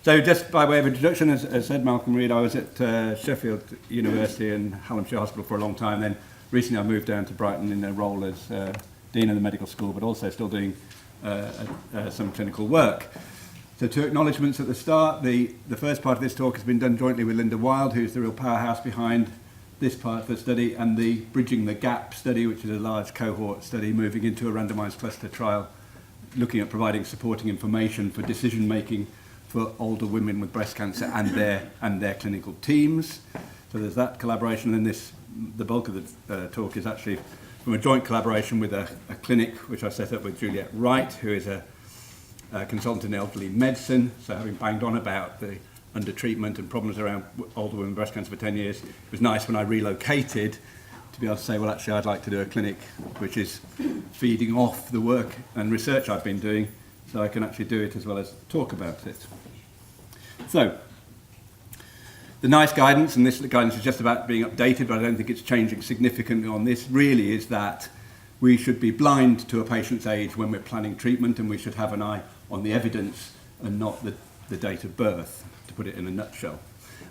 So just by way of introduction, as said Malcolm Reed, I was at Sheffield University and Hallamshire Hospital for a long time. Then recently I moved down to Brighton in a role as Dean of the Medical School, but also still doing some clinical work. So two acknowledgements at the start. The first part of this talk has been done jointly with Linda Wild, who's the real powerhouse behind this part of the study, and the Bridging the Gap study, which is a large cohort study moving into a randomised cluster trial, looking at providing supporting information for decision making for older women with breast cancer and their clinical teams. So there's that collaboration, and the bulk of the talk is actually from a joint collaboration with a clinic which I set up with Juliet Wright, who is a consultant in elderly medicine. So having banged on about the under-treatment and problems around older women with breast cancer for 10 years, it was nice when I relocated to be able to say, well, actually I'd like to do a clinic which is feeding off the work and research I've been doing, so I can actually do it as well as talk about it. So, the NICE guidance, and this guidance is just about being updated, but I don't think it's changing significantly on this, really is that we should be blind to a patient's age when we're planning treatment, and we should have an eye on the evidence and not the date of birth, to put it in a nutshell.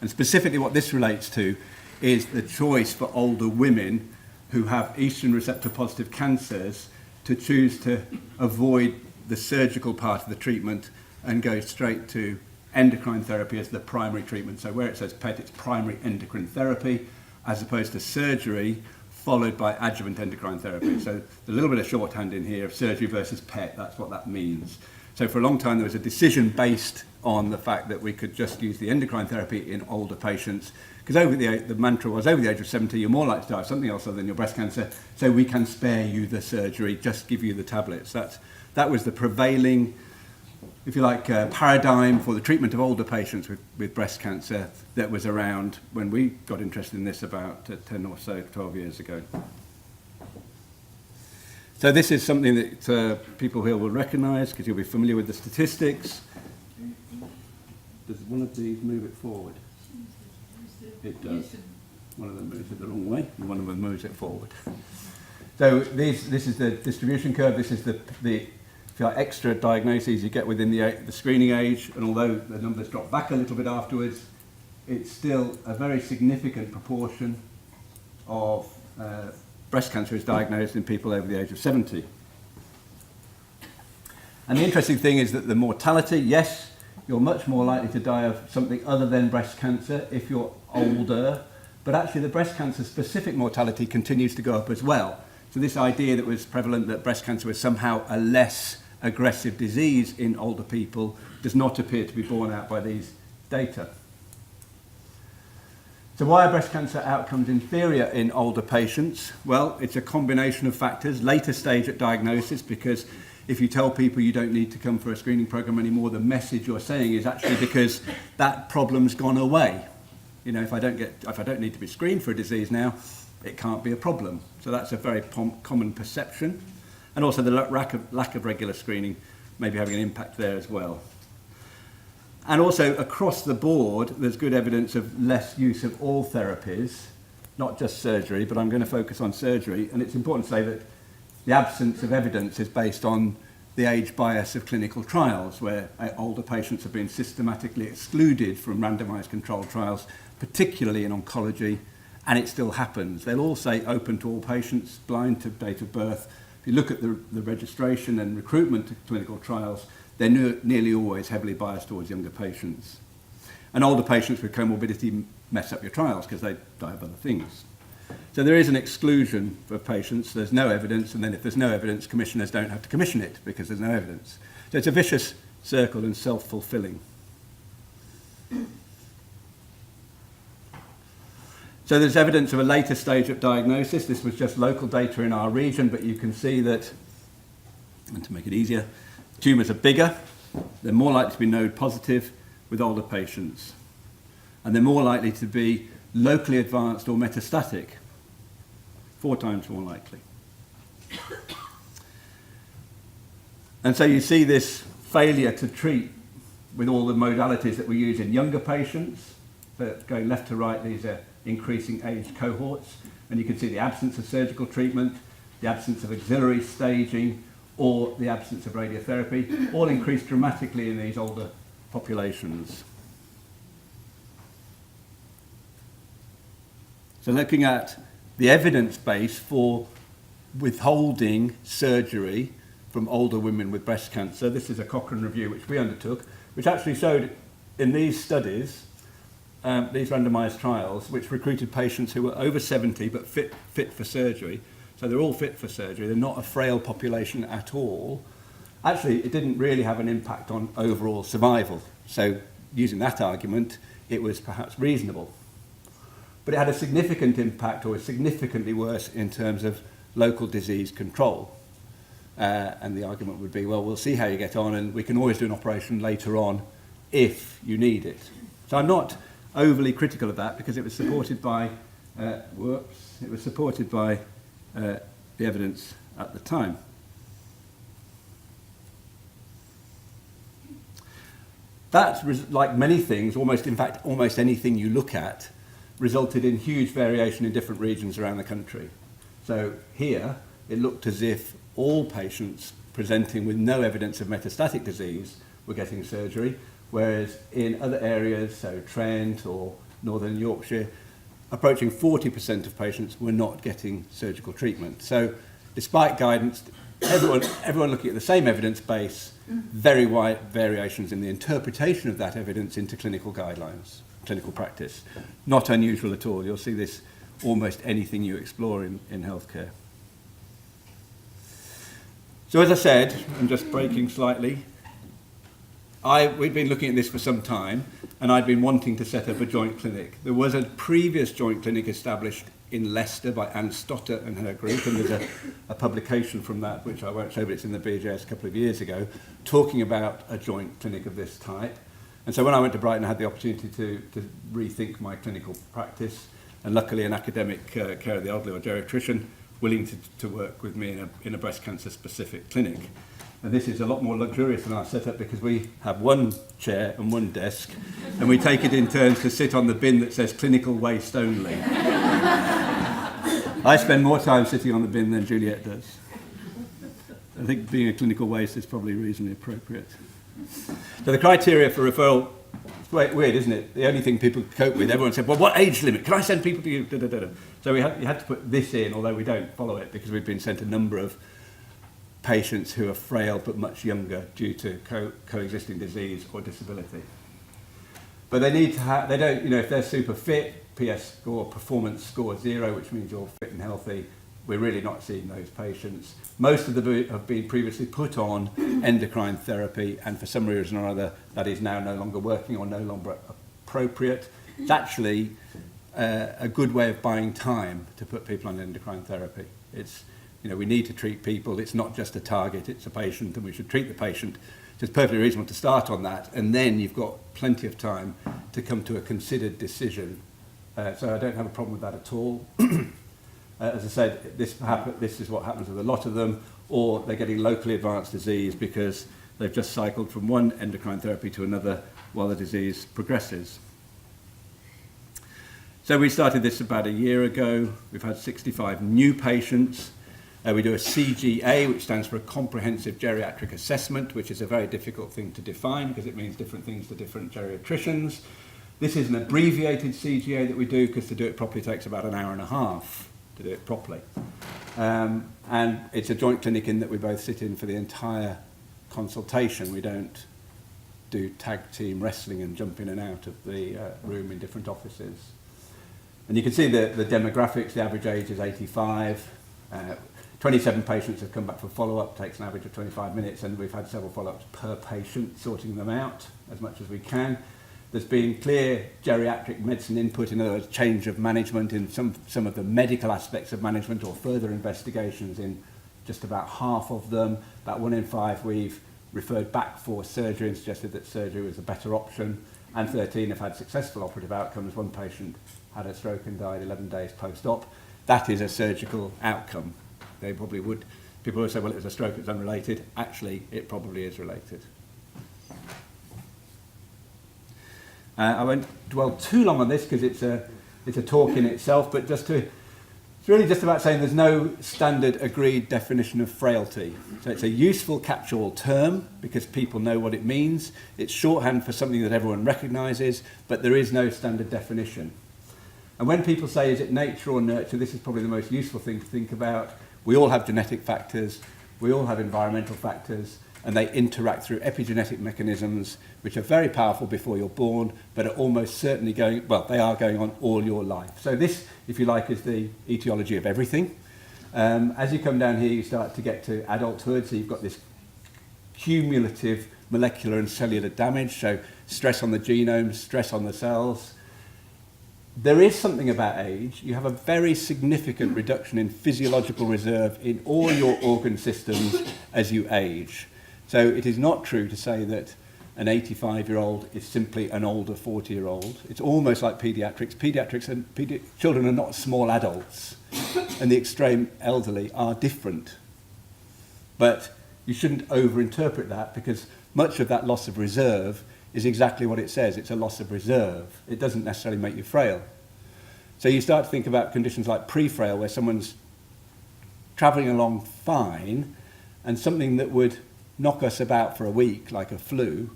And specifically what this relates to is the choice for older women who have estrogen receptor positive cancers to choose to avoid the surgical part of the treatment and go straight to endocrine therapy as the primary treatment. So where it says PET, it's primary endocrine therapy, as opposed to surgery followed by adjuvant endocrine therapy. So a little bit of shorthand in here of surgery versus PET, that's what that means. So for a long time there was a decision based on the fact that we could just use the endocrine therapy in older patients, because the mantra was over the age of 70 you're more likely to die of something else other than your breast cancer, so we can spare you the surgery, just give you the tablets. That was the prevailing, if you like, paradigm for the treatment of older patients with breast cancer that was around when we got interested in this about 10 or so, 12 years ago. So this is something that people here will recognise, because you'll be familiar with the statistics. Does one of these move it forward? It does. One of them moves it the wrong way, and one of them moves it forward. So this is the distribution curve. This is the extra diagnoses you get within the screening age, and although the numbers drop back a little bit afterwards, it's still a very significant proportion of breast cancer is diagnosed in people over the age of 70. And the interesting thing is that the mortality, yes, you're much more likely to die of something other than breast cancer if you're older, but actually the breast cancer specific mortality continues to go up as well. So this idea that was prevalent that breast cancer was somehow a less aggressive disease in older people does not appear to be borne out by these data. So why are breast cancer outcomes inferior in older patients? Well, it's a combination of factors. Later stage at diagnosis, because if you tell people you don't need to come for a screening program anymore, the message you're saying is actually because that problem's gone away. You know, if I don't need to be screened for a disease now, it can't be a problem. So that's a very common perception. And also the lack of regular screening may be having an impact there as well. And also across the board, there's good evidence of less use of all therapies, not just surgery, but I'm going to focus on surgery. And it's important to say that the absence of evidence is based on the age bias of clinical trials, where older patients have been systematically excluded from randomized controlled trials, particularly in oncology, and it still happens. They'll all say open to all patients, blind to date of birth. If you look at the registration and recruitment to clinical trials, they're nearly always heavily biased towards younger patients. And older patients with comorbidity mess up your trials because they die of other things. So there is an exclusion for patients. There's no evidence, and then if there's no evidence, commissioners don't have to commission it because there's no evidence. So it's a vicious circle and self-fulfilling. So there's evidence of a later stage of diagnosis. This was just local data in our region, but you can see that, and to make it easier, tumours are bigger, they're more likely to be node positive with older patients, and they're more likely to be locally advanced or metastatic, 4 times more likely. And so you see this failure to treat with all the modalities that we use in younger patients. So going left to right, these are increasing age cohorts, and you can see the absence of surgical treatment, the absence of auxiliary staging, or the absence of radiotherapy, all increased dramatically in these older populations. So looking at the evidence base for withholding surgery from older women with breast cancer. This is a Cochrane review which we undertook, which actually showed in these studies, these randomised trials, which recruited patients who were over 70 but fit for surgery. So they're all fit for surgery. They're not a frail population at all. Actually, it didn't really have an impact on overall survival. So using that argument, it was perhaps reasonable. But it had a significant impact, or was significantly worse in terms of local disease control. And the argument would be, well, we'll see how you get on, and we can always do an operation later on if you need it. So I'm not overly critical of that, because it was supported by, the evidence at the time. That, like many things, almost anything you look at, resulted in huge variation in different regions around the country. So here, it looked as if all patients presenting with no evidence of metastatic disease were getting surgery, whereas in other areas, so Trent or Northern Yorkshire, approaching 40% of patients were not getting surgical treatment. So despite guidance, everyone looking at the same evidence base, very wide variations in the interpretation of that evidence into clinical guidelines, clinical practice. Not unusual at all. You'll see this almost anything you explore in healthcare. So as I said, I'm just breaking slightly, we'd been looking at this for some time, and I'd been wanting to set up a joint clinic. There was a previous joint clinic established in Leicester by Anne Stotter and her group, and there's a publication from that, which I won't show, but it's in the BJS a couple of years ago, talking about a joint clinic of this type. And so when I went to Brighton, I had the opportunity to rethink my clinical practice, and luckily an academic care of the elderly or geriatrician willing to work with me in a breast cancer specific clinic. And this is a lot more luxurious than our setup, because we have one chair and one desk, and we take it in turns to sit on the bin that says clinical waste only. I spend more time sitting on the bin than Juliet does. I think being a clinical waste is probably reasonably appropriate. So the criteria for referral, it's weird, isn't it? The only thing people cope with, everyone said, well, what age limit? Can I send people to you? Da, da, da, da. So you had to put this in, although we don't follow it, because we've been sent a number of patients who are frail but much younger due to coexisting disease or disability. But they need to have, they don't, if they're super fit, PS score, performance score 0, which means you're fit and healthy, we're really not seeing those patients. Most of them have been previously put on endocrine therapy, and for some reason or other, that is now no longer working or no longer appropriate. It's actually a good way of buying time to put people on endocrine therapy. It's, we need to treat people. It's not just a target, it's a patient, and we should treat the patient. So it's perfectly reasonable to start on that, and then you've got plenty of time to come to a considered decision. So I don't have a problem with that at all. As I said, this is what happens with a lot of them, or they're getting locally advanced disease because they've just cycled from one endocrine therapy to another while the disease progresses. So we started this about a year ago. We've had 65 new patients. We do a CGA, which stands for a Comprehensive Geriatric Assessment, which is a very difficult thing to define because it means different things to different geriatricians. This is an abbreviated CGA that we do because to do it properly takes about an hour and a half to do it properly. And it's a joint clinic in that we both sit in for the entire consultation. We don't do tag team wrestling and jump in and out of the room in different offices. And you can see the demographics. The average age is 85. 27 patients have come back for follow-up, takes an average of 25 minutes, and we've had several follow-ups per patient, sorting them out as much as we can. There's been clear geriatric medicine input, in other words, change of management in some of the medical aspects of management, or further investigations in just about half of them. About 1 in 5 we've referred back for surgery and suggested that surgery was a better option, and 13 have had successful operative outcomes. One patient had a stroke and died 11 days post-op. That is a surgical outcome. They probably would, people would say, well, it was a stroke, it's unrelated. Actually, it probably is related. I won't dwell too long on this because it's a talk in itself, but just to It's really just about saying there's no standard agreed definition of frailty. So it's a useful catch-all term because people know what it means. It's shorthand for something that everyone recognises, but there is no standard definition. And when people say, is it nature or nurture, this is probably the most useful thing to think about. We all have genetic factors, we all have environmental factors, and they interact through epigenetic mechanisms which are very powerful before you're born, but are almost certainly going, well, they are going on all your life. So this, if you like, is the etiology of everything. As you come down here, you start to get to adulthood, so you've got this cumulative molecular and cellular damage, so stress on the genome, stress on the cells. There is something about age. You have a very significant reduction in physiological reserve in all your organ systems as you age. So it is not true to say that an 85-year-old is simply an older 40-year-old. It's almost like paediatrics. Children are not small adults, and the extreme elderly are different. But you shouldn't overinterpret that, because much of that loss of reserve is exactly what it says. It's a loss of reserve. It doesn't necessarily make you frail. So you start to think about conditions like pre-frail, where someone's travelling along fine, and something that would knock us about for a week, like a flu,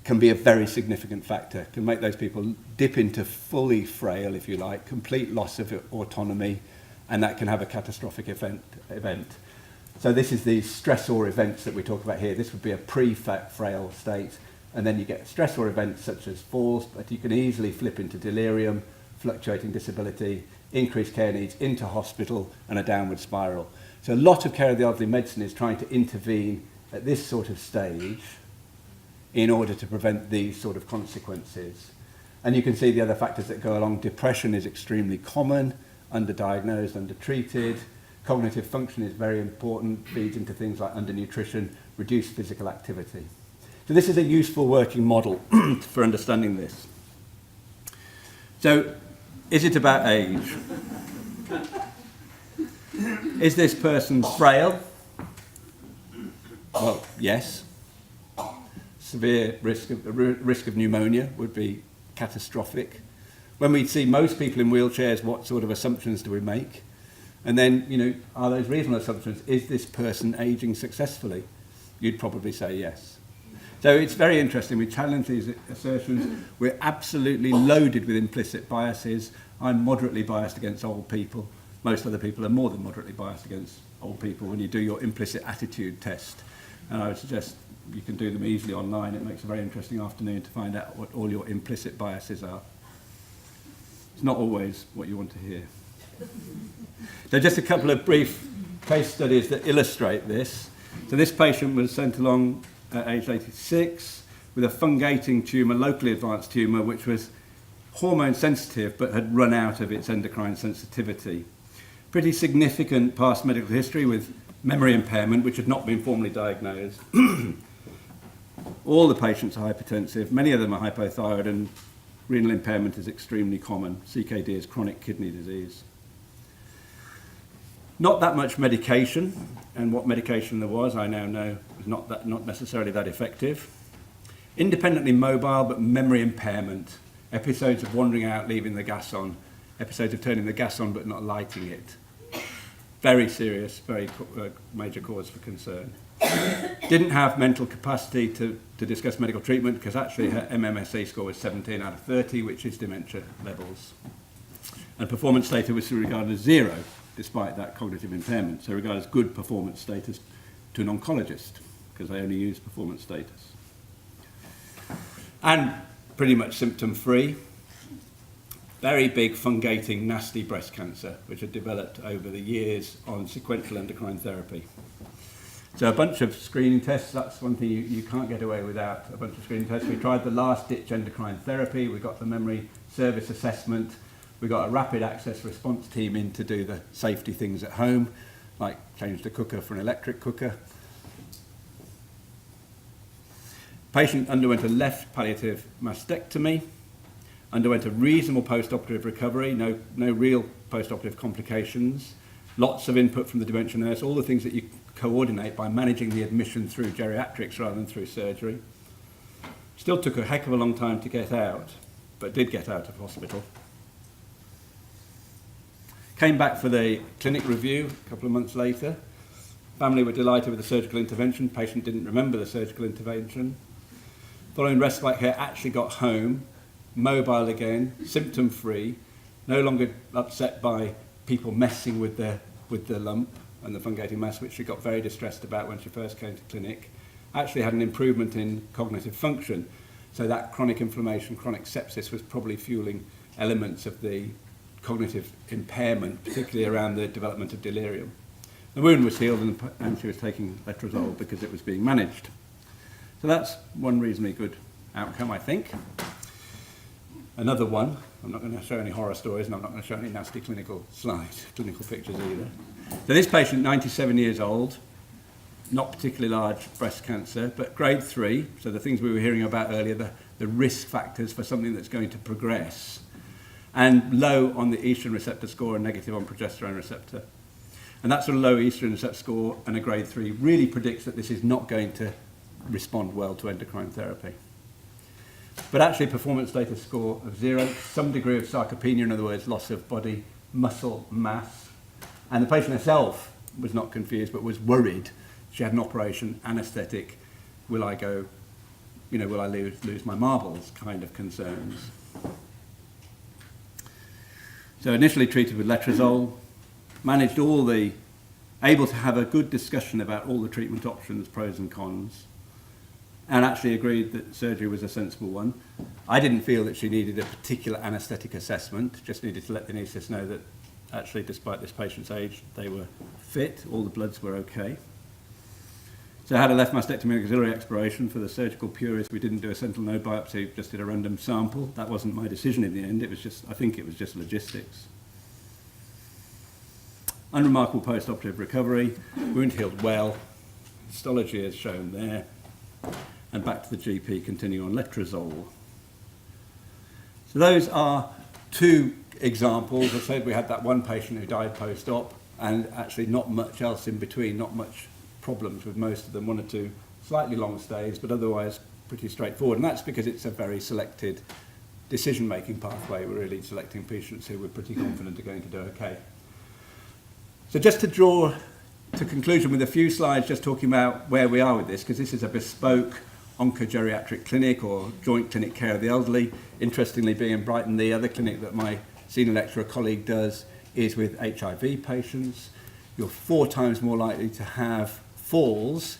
can be a very significant factor, can make those people dip into fully frail, if you like, complete loss of autonomy, and that can have a catastrophic event. So this is the stressor events that we talk about here. This would be a pre-frail state, and then you get stressor events such as falls, but you can easily flip into delirium, fluctuating disability, increased care needs, into hospital, and a downward spiral. So a lot of care of the elderly medicine is trying to intervene at this sort of stage in order to prevent these sort of consequences. And you can see the other factors that go along. Depression is extremely common, underdiagnosed, undertreated. Cognitive function is very important, feeds into things like undernutrition, reduced physical activity. So this is a useful working model for understanding this. So, is it about age? Is this person frail? Well, yes. Severe risk of pneumonia would be catastrophic. When we see most people in wheelchairs, what sort of assumptions do we make? And then, are those reasonable assumptions? Is this person aging successfully? You'd probably say yes. So it's very interesting. We challenge these assertions. We're absolutely loaded with implicit biases. I'm moderately biased against old people. Most other people are more than moderately biased against old people when you do your implicit attitude test. And I would suggest you can do them easily online. It makes a very interesting afternoon to find out what all your implicit biases are. It's not always what you want to hear. So just a couple of brief case studies that illustrate this. So this patient was sent along at age 86 with a fungating tumour, locally advanced tumour, which was hormone sensitive but had run out of its endocrine sensitivity. Pretty significant past medical history with memory impairment, which had not been formally diagnosed. All the patients are hypertensive, many of them are hypothyroid, and renal impairment is extremely common. CKD is chronic kidney disease. Not that much medication, and what medication there was, I now know, was not necessarily that effective. Independently mobile, but memory impairment. Episodes of wandering out, leaving the gas on. Episodes of turning the gas on but not lighting it. Very serious, very major cause for concern. Didn't have mental capacity to discuss medical treatment because actually her MMSE score was 17 out of 30, which is dementia levels. And performance status was regarded as 0, despite that cognitive impairment. So regarded as good performance status to an oncologist, because they only use performance status. And pretty much symptom-free. Very big, fungating, nasty breast cancer, which had developed over the years on sequential endocrine therapy. So a bunch of screening tests, that's one thing you can't get away without, a bunch of screening tests. We tried the last-ditch endocrine therapy, we got the memory service assessment, we got a rapid access response team in to do the safety things at home, like change the cooker for an electric cooker. Patient underwent a left palliative mastectomy, underwent a reasonable post-operative recovery, no real post-operative complications, lots of input from the dementia nurse, all the things that you coordinate by managing the admission through geriatrics rather than through surgery. Still took a heck of a long time to get out, but did get out of hospital. Came back for the clinic review a couple of months later. Family were delighted with the surgical intervention. Patient didn't remember the surgical intervention. Following respite care, actually got home, mobile again, symptom-free, no longer upset by people messing with the lump and the fungating mass, which she got very distressed about when she first came to clinic. Actually had an improvement in cognitive function. So that chronic inflammation, chronic sepsis was probably fueling elements of the cognitive impairment, particularly around the development of delirium. The wound was healed and she was taking letrozole because it was being managed. So that's one reasonably good outcome, I think. Another one, I'm not going to show any horror stories and I'm not going to show any nasty clinical slides, clinical pictures either. So this patient, 97 years old, not particularly large breast cancer, but grade 3, so the things we were hearing about earlier, the risk factors for something that's going to progress, and low on the estrogen receptor score and negative on progesterone receptor. And that sort of low estrogen receptor score and a grade 3 really predicts that this is not going to respond well to endocrine therapy. But actually performance status score of 0, some degree of sarcopenia, in other words, loss of body muscle mass. And the patient herself was not confused, but was worried. She had an operation, anaesthetic, will I go, will I lose my marbles kind of concerns. So initially treated with letrozole, managed able to have a good discussion about all the treatment options, pros and cons, and actually agreed that surgery was a sensible one. I didn't feel that she needed a particular anaesthetic assessment, just needed to let the anaesthetist know that actually, despite this patient's age, they were fit, all the bloods were okay. So I had a left mastectomy and axillary exploration. For the surgical purists, we didn't do a sentinel node biopsy, just did a random sample. That wasn't my decision in the end, I think it was just logistics. Unremarkable post-operative recovery, wound healed well, histology is shown there, and back to the GP, continue on letrozole. So those are two examples. I said we had that one patient who died post-op, and actually not much else in between, not much problems with most of them, 1 or 2 slightly long stays, but otherwise pretty straightforward. And that's because it's a very selected decision-making pathway. We're really selecting patients who we're pretty confident are going to do okay. So just to draw to conclusion with a few slides just talking about where we are with this, because this is a bespoke oncogeriatric clinic or joint clinic care of the elderly. Interestingly, being in Brighton, the other clinic that my senior lecturer colleague does is with HIV patients. You're 4 times more likely to have falls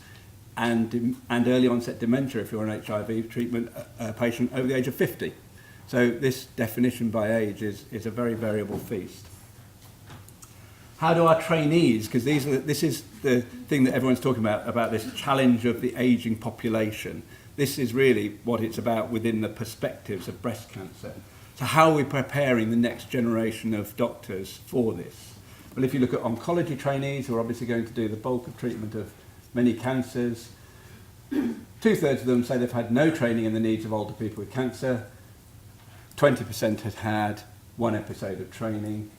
and early onset dementia if you're an HIV treatment patient over the age of 50. So this definition by age is a very variable feast. How do our trainees, because this is the thing that everyone's talking about this challenge of the ageing population. This is really what it's about within the perspectives of breast cancer. So how are we preparing the next generation of doctors for this? Well, if you look at oncology trainees, who are obviously going to do the bulk of treatment of many cancers, 2/3 of them say they've had no training in the needs of older people with cancer. 20% had had 1 episode of training.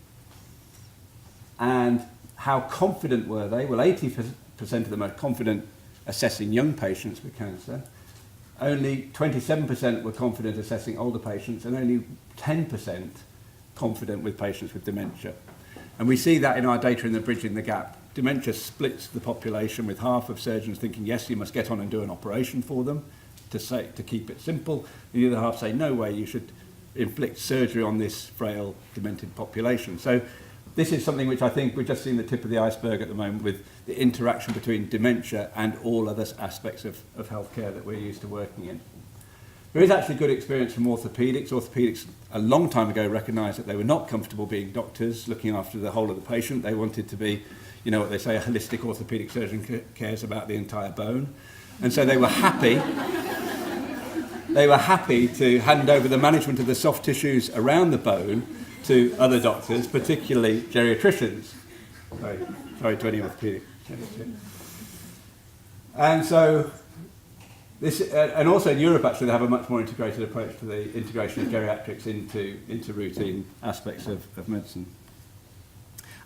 And how confident were they? Well, 80% of them are confident assessing young patients with cancer. Only 27% were confident assessing older patients, and only 10% confident with patients with dementia. And we see that in our data in the Bridging the Gap. Dementia splits the population, with half of surgeons thinking, yes, you must get on and do an operation for them, to keep it simple. The other half say, no way, you should inflict surgery on this frail, demented population. So this is something which I think we're just seeing the tip of the iceberg at the moment, with the interaction between dementia and all other aspects of healthcare that we're used to working in. There is actually good experience from orthopaedics. Orthopaedics a long time ago recognised that they were not comfortable being doctors, looking after the whole of the patient. They wanted to be, what they say, a holistic orthopaedic surgeon cares about the entire bone. And so they were happy. They were happy to hand over the management of the soft tissues around the bone to other doctors, particularly geriatricians. Sorry to any orthopaedic. And so this, and also in Europe, actually, they have a much more integrated approach to the integration of geriatrics into routine aspects of medicine.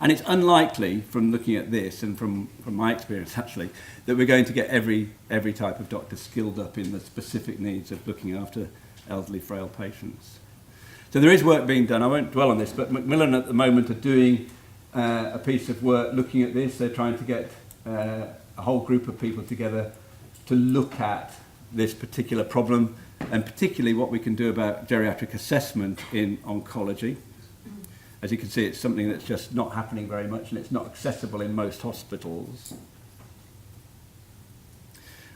And it's unlikely, from looking at this and from my experience actually, that we're going to get every type of doctor skilled up in the specific needs of looking after elderly, frail patients. So there is work being done. I won't dwell on this, but Macmillan at the moment are doing a piece of work looking at this. They're trying to get a whole group of people together to look at this particular problem, and particularly what we can do about geriatric assessment in oncology. As you can see, it's something that's just not happening very much, and it's not accessible in most hospitals.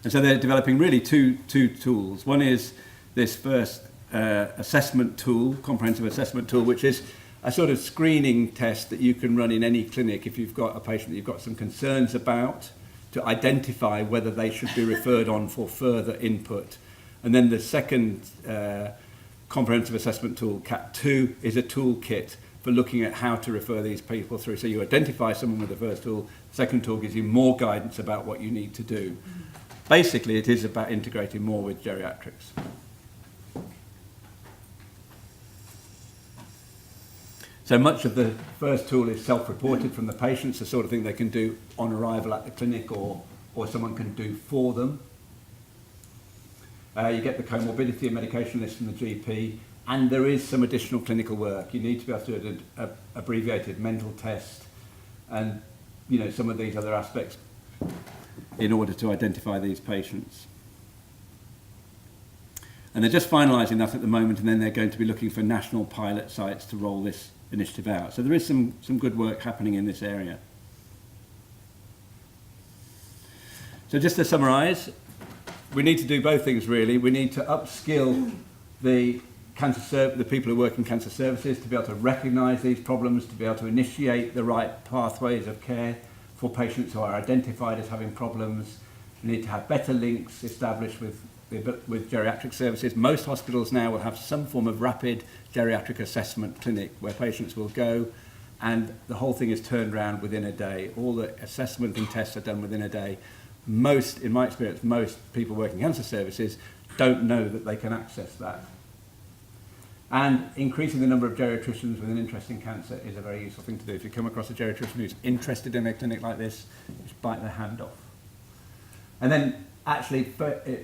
And so they're developing really two tools. One is this first assessment tool, comprehensive assessment tool, which is a sort of screening test that you can run in any clinic if you've got a patient that you've got some concerns about, to identify whether they should be referred on for further input. And then the second comprehensive assessment tool, CAT2, is a toolkit for looking at how to refer these people through. So you identify someone with the first tool, the second tool gives you more guidance about what you need to do. Basically, it is about integrating more with geriatrics. So much of the first tool is self-reported from the patients, the sort of thing they can do on arrival at the clinic or someone can do for them. You get the comorbidity and medication list from the GP, and there is some additional clinical work. You need to be able to do an abbreviated mental test and some of these other aspects in order to identify these patients. And they're just finalising that at the moment, and then they're going to be looking for national pilot sites to roll this initiative out. So there is some good work happening in this area. So just to summarise, we need to do both things really. We need to upskill the people who work in cancer services to be able to recognise these problems, to be able to initiate the right pathways of care for patients who are identified as having problems. We need to have better links established with geriatric services. Most hospitals now will have some form of rapid geriatric assessment clinic where patients will go and the whole thing is turned around within a day. All the assessment and tests are done within a day. In my experience, most people working in cancer services don't know that they can access that. And increasing the number of geriatricians with an interest in cancer is a very useful thing to do. If you come across a geriatrician who's interested in a clinic like this, just bite their hand off. And then actually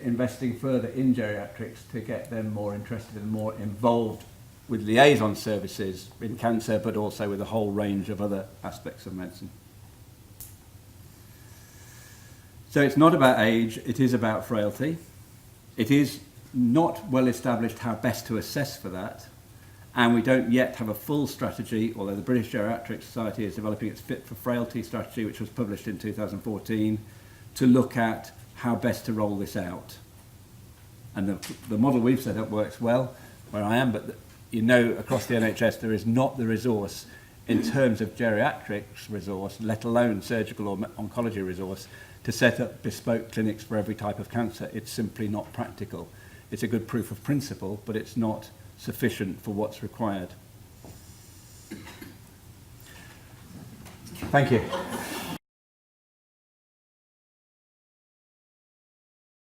investing further in geriatrics to get them more interested and more involved with liaison services in cancer, but also with a whole range of other aspects of medicine. So it's not about age, it is about frailty. It is not well established how best to assess for that, and we don't yet have a full strategy, although the British Geriatric Society is developing its Fit for Frailty strategy, which was published in 2014, to look at how best to roll this out. And the model we've set up works well where I am, but across the NHS there is not the resource in terms of geriatrics resource, let alone surgical or oncology resource, to set up bespoke clinics for every type of cancer. It's simply not practical. It's a good proof of principle, but it's not sufficient for what's required. Thank you.